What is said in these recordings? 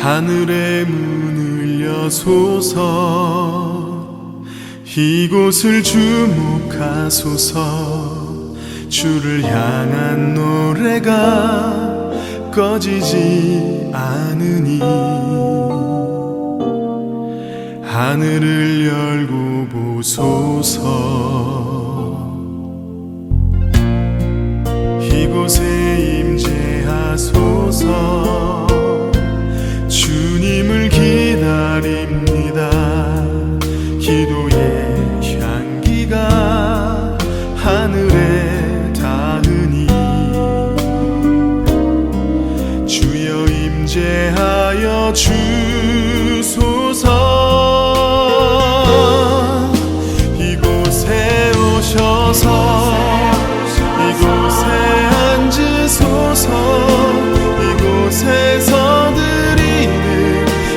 하늘의 문을 여소서. 이곳을 주목하소서. 주를 향한 노래가 꺼지지 않으니 하늘을 열고 보소서. 이곳에 임재하소서. 주님을 기다립니다. 기도의 향기가 하늘에 닿으니 주여 임재하여 주소서. 이곳에 오셔서 이곳에 앉으소서. 이곳에서 드리는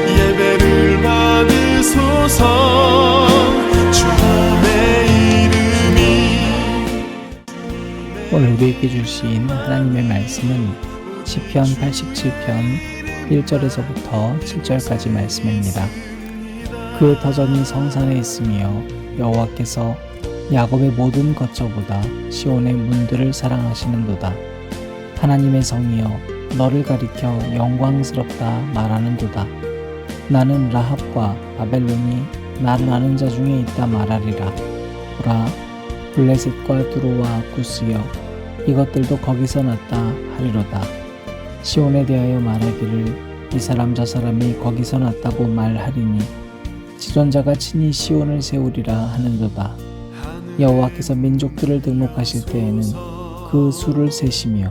예배를 받으소서. 주님의 이름이. 오늘 우리에게 주신 하나님의 말씀은 시편 87편 1절에서부터 7절까지 말씀입니다. 그의 터전이 성산에 있으며 여호와께서 야곱의 모든 거처보다 시온의 문들을 사랑하시는도다. 하나님의 성이여 너를 가리켜 영광스럽다 말하는도다. 나는 라합과 바벨론이 나를 아는 자 중에 있다 말하리라. 보라, 블레셋과 두로와 구스여 이것들도 거기서 났다 하리로다. 시온에 대하여 말하기를 이 사람 저 사람이 거기서 났다고 말하리니 지존자가 친히 시온을 세우리라 하는도다. 여호와께서 민족들을 등록하실 때에는 그 수를 세시며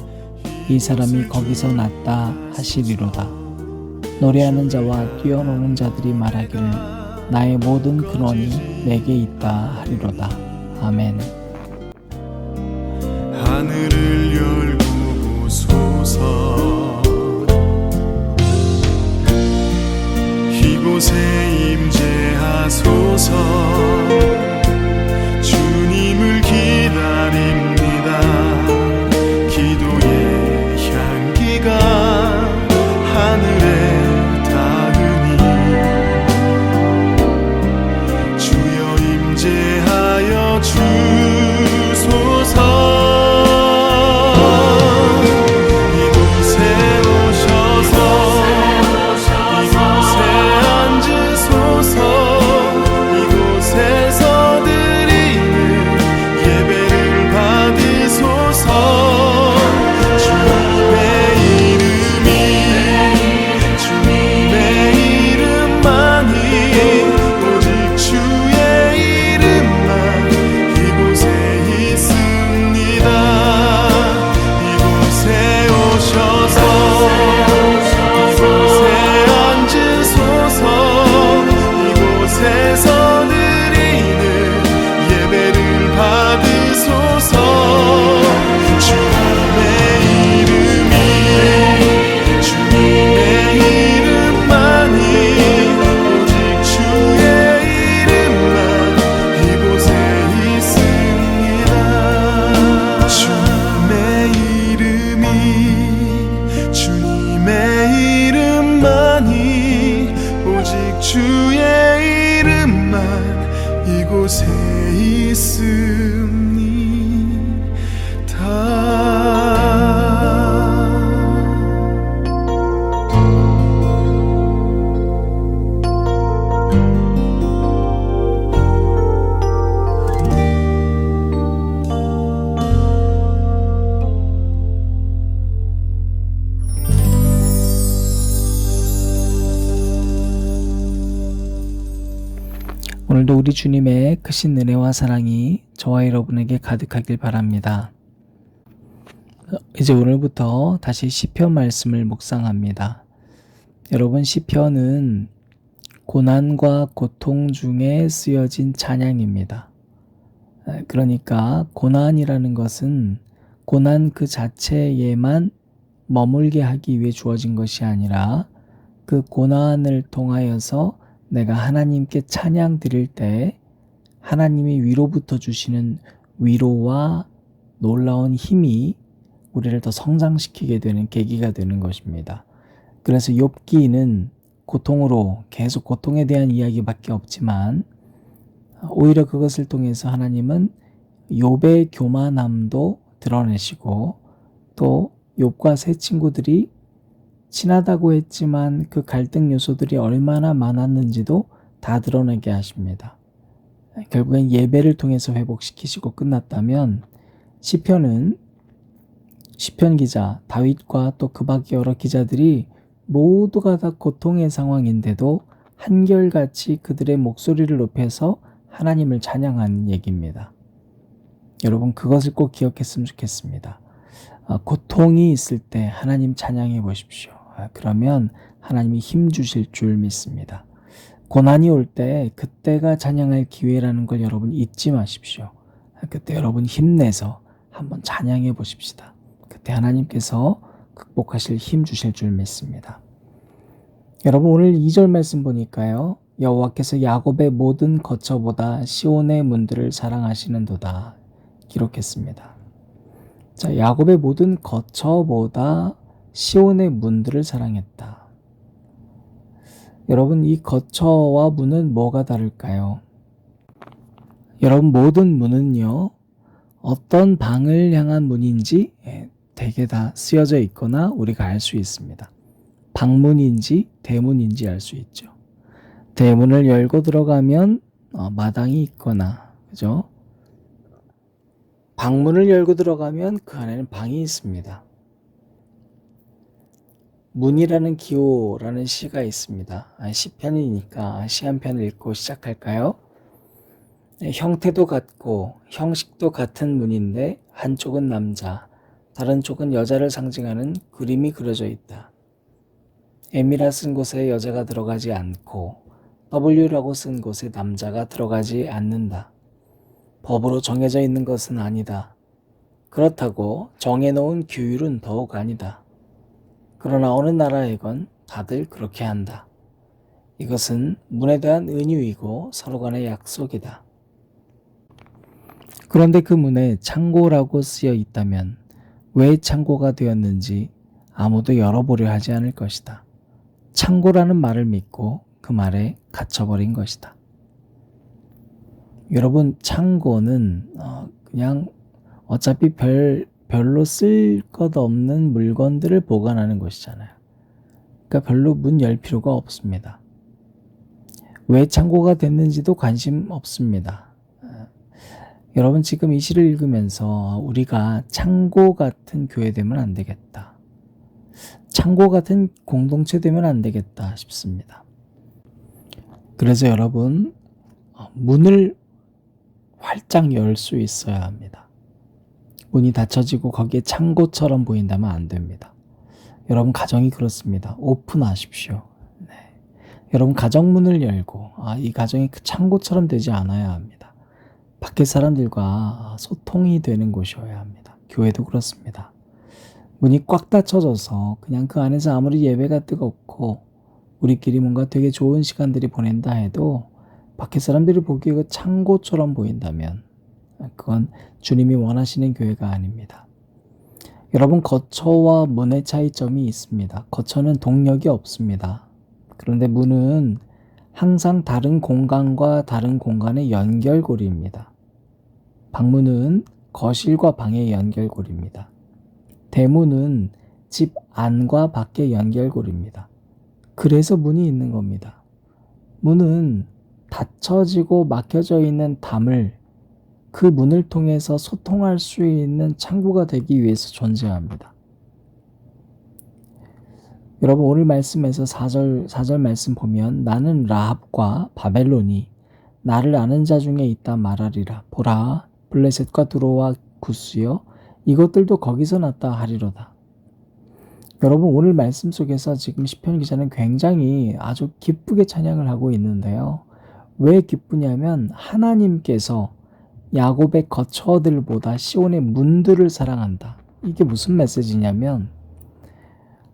이 사람이 거기서 났다 하시리로다. 노래하는 자와 뛰어노는 자들이 말하기를 나의 모든 근원이 내게 있다 하리로다. 아멘. 하늘을 열고 보소서. 이곳에 임재하소서. 주님을 기다립니다. 기도의 향기가 하늘에 닿으니 주여 임재하여 주소서. 주의 이름만 이곳에 있습니다. 오늘도 우리 주님의 크신 은혜와 사랑이 저와 여러분에게 가득하길 바랍니다. 이제 오늘부터 다시 시편 말씀을 묵상합니다. 여러분, 시편은 고난과 고통 중에 쓰여진 찬양입니다. 그러니까 고난이라는 것은 고난 그 자체에만 머물게 하기 위해 주어진 것이 아니라 그 고난을 통하여서 내가 하나님께 찬양 드릴 때 하나님이 위로부터 주시는 위로와 놀라운 힘이 우리를 더 성장시키게 되는 계기가 되는 것입니다. 그래서 욥기는 고통으로 계속 고통에 대한 이야기밖에 없지만 오히려 그것을 통해서 하나님은 욥의 교만함도 드러내시고 또 욥과 세 친구들이 친하다고 했지만 그 갈등 요소들이 얼마나 많았는지도 다 드러내게 하십니다. 결국엔 예배를 통해서 회복시키시고 끝났다면 시편 기자 다윗과 또 그 밖에 여러 기자들이 모두가 다 고통의 상황인데도 한결같이 그들의 목소리를 높여서 하나님을 찬양한 얘기입니다. 여러분 그것을 꼭 기억했으면 좋겠습니다. 고통이 있을 때 하나님 찬양해 보십시오. 그러면 하나님이 힘 주실 줄 믿습니다. 고난이 올 때 그때가 찬양할 기회라는 걸 여러분 잊지 마십시오. 그때 여러분 힘내서 한번 찬양해 보십시다. 그때 하나님께서 극복하실 힘 주실 줄 믿습니다. 여러분 오늘 2절 말씀 보니까요. 여호와께서 야곱의 모든 거처보다 시온의 문들을 사랑하시는도다 기록했습니다. 자, 야곱의 모든 거처보다 시온의 문들을 사랑했다. 여러분 이 거처와 문은 뭐가 다를까요? 여러분 모든 문은요 어떤 방을 향한 문인지 대개 다 쓰여져 있거나 우리가 알 수 있습니다. 방문인지 대문인지 알 수 있죠. 대문을 열고 들어가면 마당이 있거나 그죠? 방문을 열고 들어가면 그 안에는 방이 있습니다. 문이라는 기호라는 시가 있습니다. 시편이니까 시 한 편을 읽고 시작할까요? 형태도 같고 형식도 같은 문인데 한쪽은 남자, 다른 쪽은 여자를 상징하는 그림이 그려져 있다. M이라 쓴 곳에 여자가 들어가지 않고 W라고 쓴 곳에 남자가 들어가지 않는다. 법으로 정해져 있는 것은 아니다. 그렇다고 정해놓은 규율은 더욱 아니다. 그러나 어느 나라에건 다들 그렇게 한다. 이것은 문에 대한 은유이고 서로 간의 약속이다. 그런데 그 문에 창고라고 쓰여 있다면 왜 창고가 되었는지 아무도 열어보려 하지 않을 것이다. 창고라는 말을 믿고 그 말에 갇혀버린 것이다. 여러분 창고는 그냥 어차피 별로 쓸 것 없는 물건들을 보관하는 곳이잖아요. 그러니까 별로 문 열 필요가 없습니다. 왜 창고가 됐는지도 관심 없습니다. 여러분 지금 이 시를 읽으면서 우리가 창고 같은 교회 되면 안 되겠다. 창고 같은 공동체 되면 안 되겠다 싶습니다. 그래서 여러분 문을 활짝 열 수 있어야 합니다. 문이 닫혀지고 거기에 창고처럼 보인다면 안 됩니다. 여러분 가정이 그렇습니다. 오픈하십시오. 네. 여러분 가정문을 열고 이 가정이 그 창고처럼 되지 않아야 합니다. 밖에 사람들과 소통이 되는 곳이어야 합니다. 교회도 그렇습니다. 문이 꽉 닫혀져서 그냥 그 안에서 아무리 예배가 뜨겁고 우리끼리 뭔가 되게 좋은 시간들이 보낸다 해도 밖에 사람들이 보기에 그 창고처럼 보인다면 그건 주님이 원하시는 교회가 아닙니다. 여러분 거처와 문의 차이점이 있습니다. 거처는 동력이 없습니다. 그런데 문은 항상 다른 공간과 다른 공간의 연결고리입니다. 방문은 거실과 방의 연결고리입니다. 대문은 집 안과 밖의 연결고리입니다. 그래서 문이 있는 겁니다. 문은 닫혀지고 막혀져 있는 담을 그 문을 통해서 소통할 수 있는 창구가 되기 위해서 존재합니다. 여러분 오늘 말씀에서 4절 말씀 보면 나는 라합과 바벨론이 나를 아는 자 중에 있다 말하리라. 보라 블레셋과 두로와 구스여 이것들도 거기서 났다 하리로다. 여러분 오늘 말씀 속에서 지금 시편 기자는 굉장히 아주 기쁘게 찬양을 하고 있는데요. 왜 기쁘냐면 하나님께서 야곱의 거처들보다 시온의 문들을 사랑한다. 이게 무슨 메시지냐면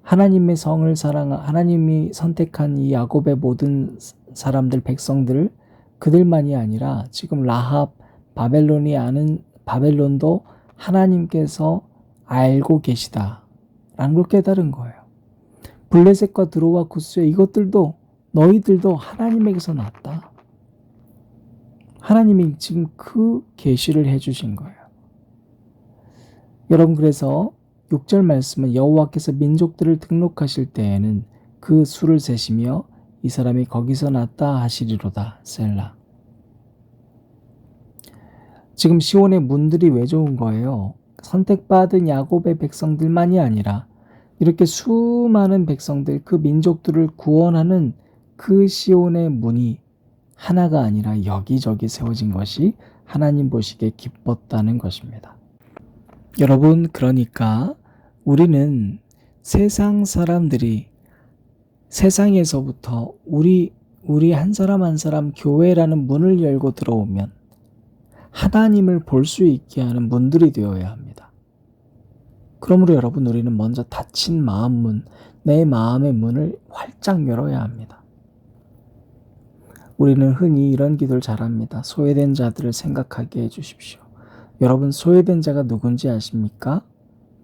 하나님의 성을 하나님이 선택한 이 야곱의 모든 사람들, 백성들, 그들만이 아니라 지금 라합, 바벨론도 하나님께서 알고 계시다라는 걸 깨달은 거예요. 블레셋과 드로와 구스의 이것들도 너희들도 하나님에게서 났다. 하나님이 지금 그 계시를 해주신 거예요. 여러분, 그래서 6절 말씀은 여호와께서 민족들을 등록하실 때에는 그 수를 세시며 이 사람이 거기서 났다 하시리로다. 셀라. 지금 시온의 문들이 왜 좋은 거예요? 선택받은 야곱의 백성들만이 아니라 이렇게 수많은 백성들, 그 민족들을 구원하는 그 시온의 문이 하나가 아니라 여기저기 세워진 것이 하나님 보시기에 기뻤다는 것입니다. 여러분, 그러니까 우리는 세상 사람들이 세상에서부터 우리 한 사람 한 사람 교회라는 문을 열고 들어오면 하나님을 볼 수 있게 하는 문들이 되어야 합니다. 그러므로 여러분, 우리는 먼저 닫힌 마음 문, 내 마음의 문을 활짝 열어야 합니다. 우리는 흔히 이런 기도를 잘합니다. 소외된 자들을 생각하게 해주십시오. 여러분, 소외된 자가 누군지 아십니까?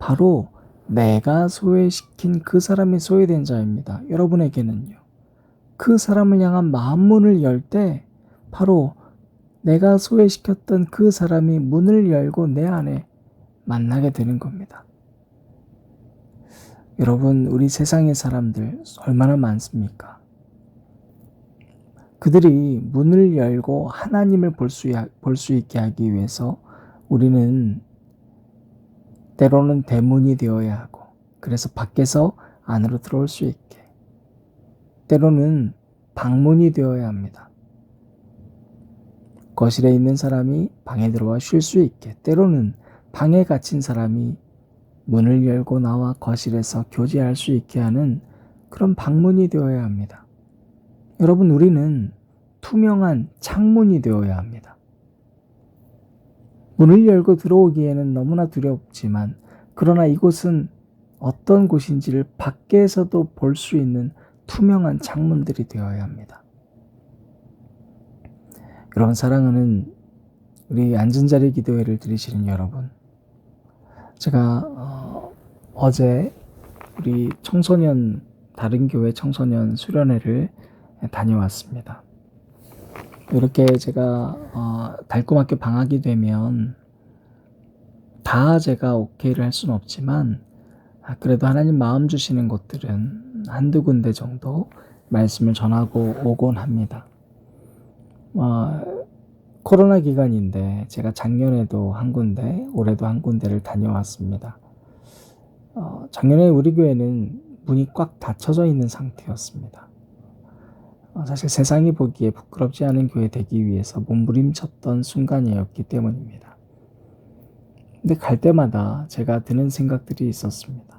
바로 내가 소외시킨 그 사람이 소외된 자입니다. 여러분에게는요. 그 사람을 향한 마음 문을 열 때 바로 내가 소외시켰던 그 사람이 문을 열고 내 안에 만나게 되는 겁니다. 여러분, 우리 세상의 사람들 얼마나 많습니까? 그들이 문을 열고 하나님을 볼 수 있게 하기 위해서 우리는 때로는 대문이 되어야 하고, 그래서 밖에서 안으로 들어올 수 있게, 때로는 방문이 되어야 합니다. 거실에 있는 사람이 방에 들어와 쉴 수 있게, 때로는 방에 갇힌 사람이 문을 열고 나와 거실에서 교제할 수 있게 하는 그런 방문이 되어야 합니다. 여러분, 우리는 투명한 창문이 되어야 합니다. 문을 열고 들어오기에는 너무나 두렵지만, 그러나 이곳은 어떤 곳인지를 밖에서도 볼 수 있는 투명한 창문들이 되어야 합니다. 여러분, 사랑하는 우리 앉은 자리 기도회를 들으시는 여러분, 제가 어제 우리 청소년, 다른 교회 청소년 수련회를 다녀왔습니다. 이렇게 제가 달콤하게 방학이 되면 다 제가 오케이를 할 수는 없지만, 그래도 하나님 마음 주시는 곳들은 한두 군데 정도 말씀을 전하고 오곤 합니다. 코로나 기간인데 제가 작년에도 한 군데, 올해도 한 군데를 다녀왔습니다. 작년에 우리 교회는 문이 꽉 닫혀져 있는 상태였습니다. 사실 세상이 보기에 부끄럽지 않은 교회 되기 위해서 몸부림쳤던 순간이었기 때문입니다. 근데 갈 때마다 제가 드는 생각들이 있었습니다.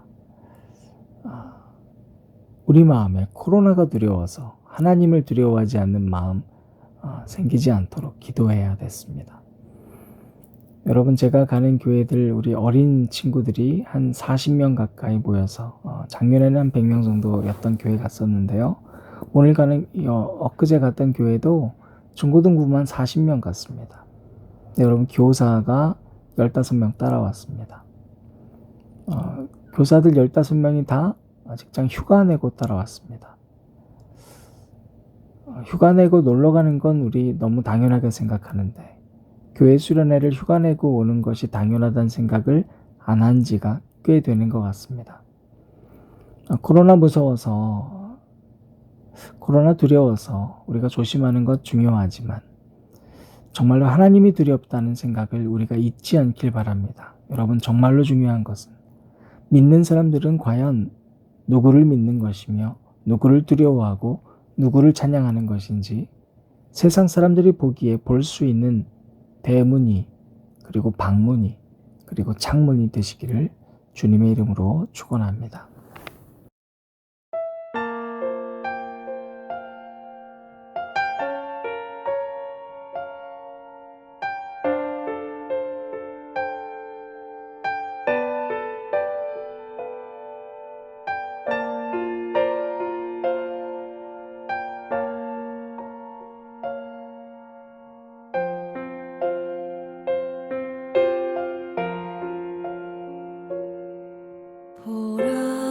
우리 마음에 코로나가 두려워서 하나님을 두려워하지 않는 마음 생기지 않도록 기도해야 됐습니다. 여러분, 제가 가는 교회들, 우리 어린 친구들이 한 40명 가까이 모여서 작년에는 한 100명 정도였던 교회 갔었는데요. 오늘 엊그제 갔던 교회도 중고등부만 40명 갔습니다. 네, 여러분, 교사가 15명 따라왔습니다. 교사들 15명이 다 직장 휴가 내고 따라왔습니다. 휴가 내고 놀러 가는 건 우리 너무 당연하게 생각하는데, 교회 수련회를 휴가 내고 오는 것이 당연하다는 생각을 안 한 지가 꽤 되는 것 같습니다. 코로나 무서워서, 코로나 두려워서 우리가 조심하는 것 중요하지만, 정말로 하나님이 두렵다는 생각을 우리가 잊지 않길 바랍니다. 여러분, 정말로 중요한 것은 믿는 사람들은 과연 누구를 믿는 것이며 누구를 두려워하고 누구를 찬양하는 것인지, 세상 사람들이 보기에 볼 수 있는 대문이, 그리고 방문이, 그리고 창문이 되시기를 주님의 이름으로 축원합니다. 보라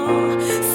너